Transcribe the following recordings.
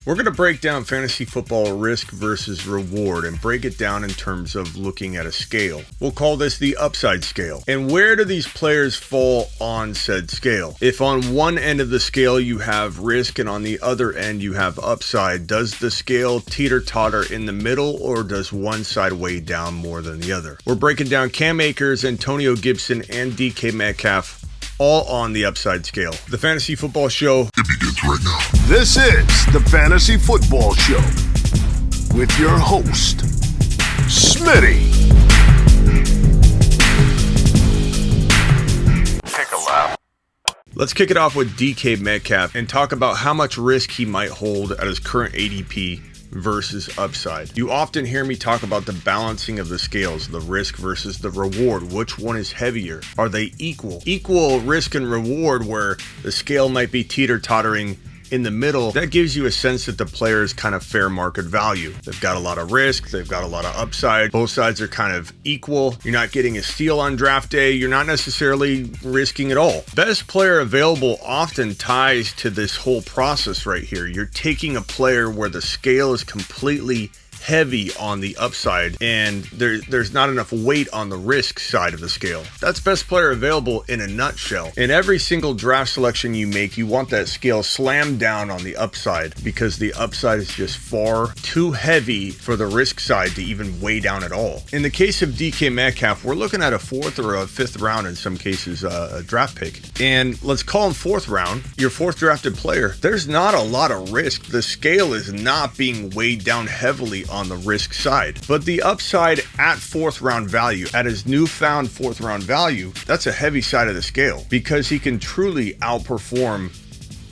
We're going to break down fantasy football risk versus reward and break it down in terms of looking at a scale. We'll call this the upside scale. And where do these players fall on said scale? If on one end of the scale you have risk and on the other end you have upside, does the scale teeter-totter in the middle or does one side weigh down more than the other? We're breaking down Cam Akers, Antonio Gibson, and DK Metcalf, all on the upside scale. The Fantasy Football Show. It begins right now. This is the Fantasy Football Show with your host, Smitty. Take a lap. Let's kick it off with DK Metcalf and talk about how much risk he might hold at his current ADP versus upside. You often hear me talk about the balancing of the scales, the risk versus the reward. Which one is heavier? Are they equal? Equal risk and reward where the scale might be teeter-tottering in the middle. That gives you a sense that the player is kind of fair market value. They've got a lot of risk, they've got a lot of upside. Both sides are kind of equal. You're not getting a steal on draft day. You're not necessarily risking at all. Best player available often ties to this whole process right here. You're taking a player where the scale is completely heavy on the upside and there's not enough weight on the risk side of the scale. That's best player available in a nutshell. In every single draft selection you make, you want that scale slammed down on the upside because the upside is just far too heavy for the risk side to even weigh down at all. In the case of DK Metcalf, we're looking at a 4th or a 5th round, in some cases a draft pick. And let's call him 4th round, your 4th drafted player. There's not a lot of risk. The scale is not being weighed down heavily on the risk side, but the upside at 4th round value, at his newfound 4th round value, that's a heavy side of the scale because he can truly outperform,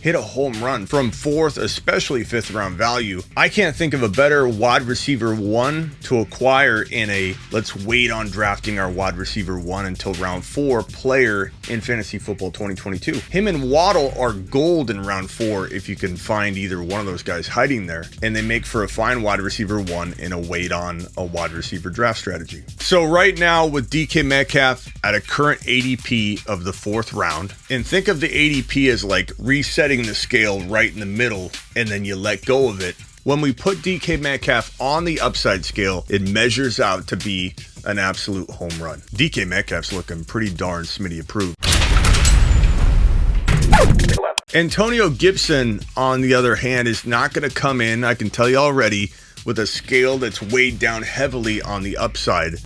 hit a home run from 4th, especially 5th round value. I can't think of a better wide receiver 1 to acquire in a let's wait on drafting our wide receiver 1 until round 4 player in fantasy football 2022. Him and Waddle are gold in round 4 if you can find either one of those guys hiding there, and they make for a fine wide receiver 1 in a wait on a wide receiver draft strategy. So right now with DK Metcalf at a current ADP of the 4th round, and think of the ADP as like resetting the scale right in the middle and then you let go of it. When we put DK Metcalf on the upside scale, it measures out to be an absolute home run. DK Metcalf's looking pretty darn Smitty approved. Antonio Gibson, on the other hand, is not going to come in, I can tell you already, with a scale that's weighed down heavily on the upside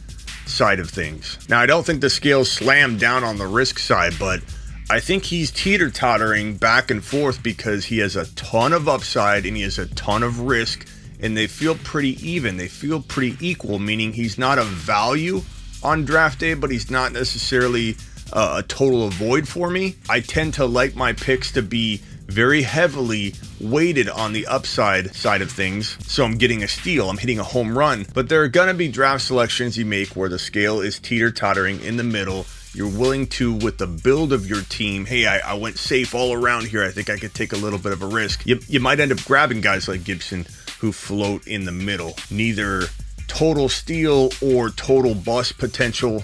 side of things. Now, I don't think the scale's slammed down on the risk side, but I think he's teeter-tottering back and forth because he has a ton of upside and he has a ton of risk, and they feel pretty even. They feel pretty equal, meaning he's not a value on draft day, but he's not necessarily a total avoid for me. I tend to like my picks to be very heavily weighted on the upside side of things, so I'm getting a steal, I'm hitting a home run. But there are going to be draft selections you make where the scale is teeter-tottering in the middle. You're willing to, with the build of your team, hey, I went safe all around here. I think I could take a little bit of a risk. You might end up grabbing guys like Gibson who float in the middle. Neither total steal or total bust potential,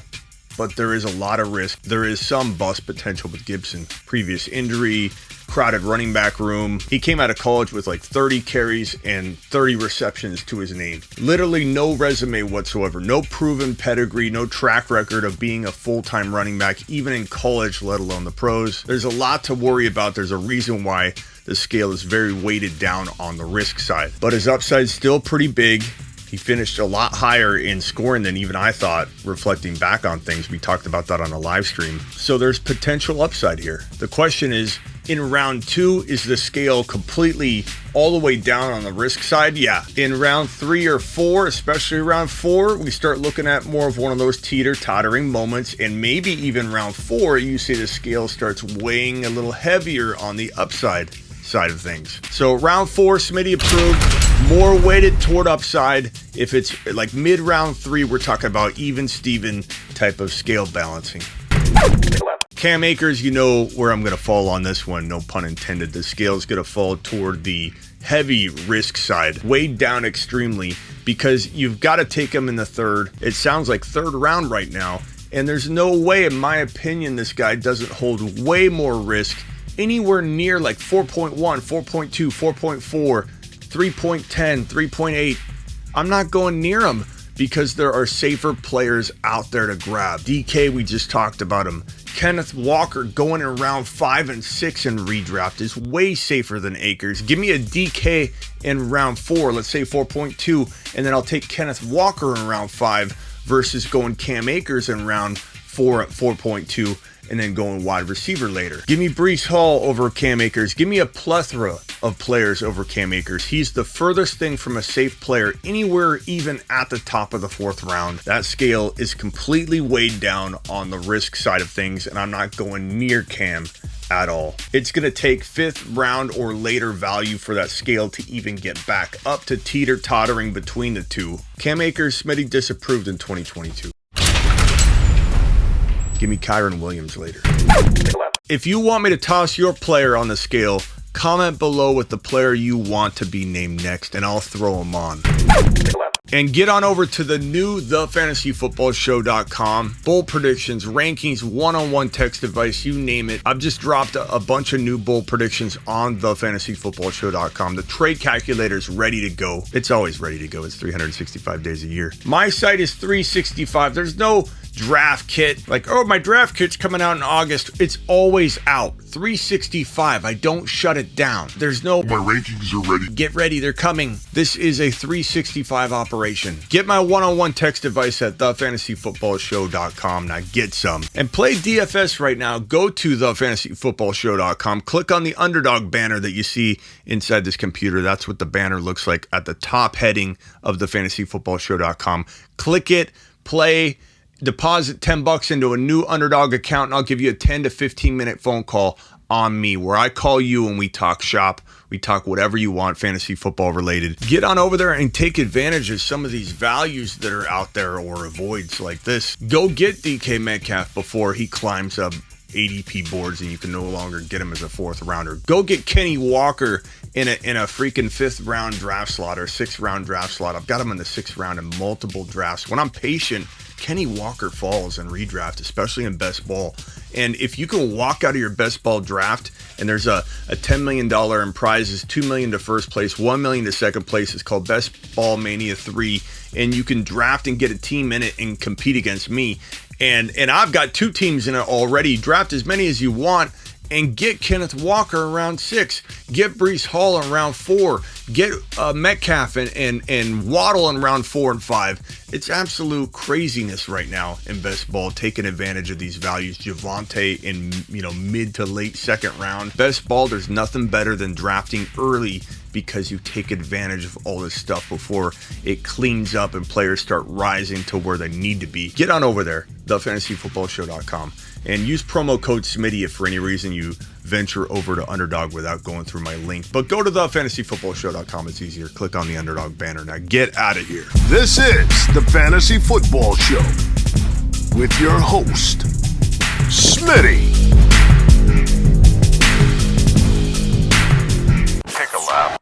but there is a lot of risk. There is some bust potential with Gibson. Previous injury, crowded running back room. He came out of college with like 30 carries and 30 receptions to his name. Literally no resume whatsoever, no proven pedigree, no track record of being a full-time running back, even in college, let alone the pros. There's a lot to worry about. There's a reason why the scale is very weighted down on the risk side, but his upside's still pretty big. He finished a lot higher in scoring than even I thought, reflecting back on things. We talked about that on a live stream. So there's potential upside here. The question is, in round 2, is the scale completely all the way down on the risk side? Yeah. In round 3 or 4, especially round 4, we start looking at more of one of those teeter-tottering moments. And maybe even round 4, you see the scale starts weighing a little heavier on the upside side of things. So round 4, Smitty approved, more weighted toward upside. If it's like mid round 3, we're talking about even Steven type of scale balancing. Cam Akers, you know where I'm going to fall on this one, no pun intended. The scale is going to fall toward the heavy risk side, weighed down extremely, because you've got to take him in the 3rd. It sounds like 3rd round right now, and there's no way, in my opinion, this guy doesn't hold way more risk, anywhere near like 4.1, 4.2, 4.4 3.10, 3.8. I'm not going near them because there are safer players out there to grab. DK, we just talked about him. Kenneth Walker going in round 5 and 6 in redraft is way safer than Akers. Give me a DK in round 4, let's say 4.2, and then I'll take Kenneth Walker in round 5 versus going Cam Akers in round 4 at 4.2 and then going wide receiver later. Give me Breece Hall over Cam Akers. Give me a plethora of players over Cam Akers. He's the furthest thing from a safe player anywhere, even at the top of the 4th round. That scale is completely weighed down on the risk side of things, and I'm not going near Cam at all. It's going to take 5th round or later value for that scale to even get back up to teeter-tottering between the two. Cam Akers, Smitty disapproved in 2022. Give me Kyron Williams later. If you want me to toss your player on the scale, comment below with the player you want to be named next, and I'll throw him on. And get on over to the new thefantasyfootballshow.com. Bowl predictions, rankings, one-on-one text advice, you name it. I've just dropped a bunch of new bowl predictions on thefantasyfootballshow.com. The trade calculator is ready to go. It's always ready to go. It's 365 days a year. My site is 365. There's no draft kit like, oh, my draft kit's coming out in August. It's always out. 365. I don't shut it down. There's no, My rankings are ready. get ready, they're coming. This is a 365 operation. Get my one-on-one text advice at thefantasyfootballshow.com. Now get some. And play DFS right now. Go to thefantasyfootballshow.com. Click on the underdog banner that you see inside this computer. That's what the banner looks like at the top heading of thefantasyfootballshow.com. Click it, play, deposit $10 into a new underdog account, and I'll give you a 10 to 15 minute phone call on me where I call you and we talk shop. We talk whatever you want, fantasy football related. Get on over there and take advantage of some of these values that are out there or avoids like this. Go get DK Metcalf before he climbs up ADP boards and you can no longer get him as a 4th rounder. Go get Kenny Walker in a freaking 5th round draft slot or 6th round draft slot. I've got him in the 6th round in multiple drafts. When I'm patient, Kenny Walker falls in redraft, especially in best ball. And if you can walk out of your best ball draft and there's a $10 million in prizes, $2 million to first place, $1 million to second place, it's called Best Ball Mania 3, and you can draft and get a team in it and compete against me. And I've got 2 teams in it already. Draft as many as you want and get Kenneth Walker in round 6. Get Breece Hall in round 4. Get Metcalf and Waddle in round 4 and 5. It's absolute craziness right now in best ball, taking advantage of these values. Javonte in mid to late 2nd round. Best ball, there's nothing better than drafting early because you take advantage of all this stuff before it cleans up and players start rising to where they need to be. Get on over there, thefantasyfootballshow.com, and use promo code Smitty if for any reason you venture over to Underdog without going through my link. But go to thefantasyfootballshow.com. It's easier. Click on the Underdog banner. Now get out of here. This is the Fantasy Football Show with your host, Smitty. Take a lap.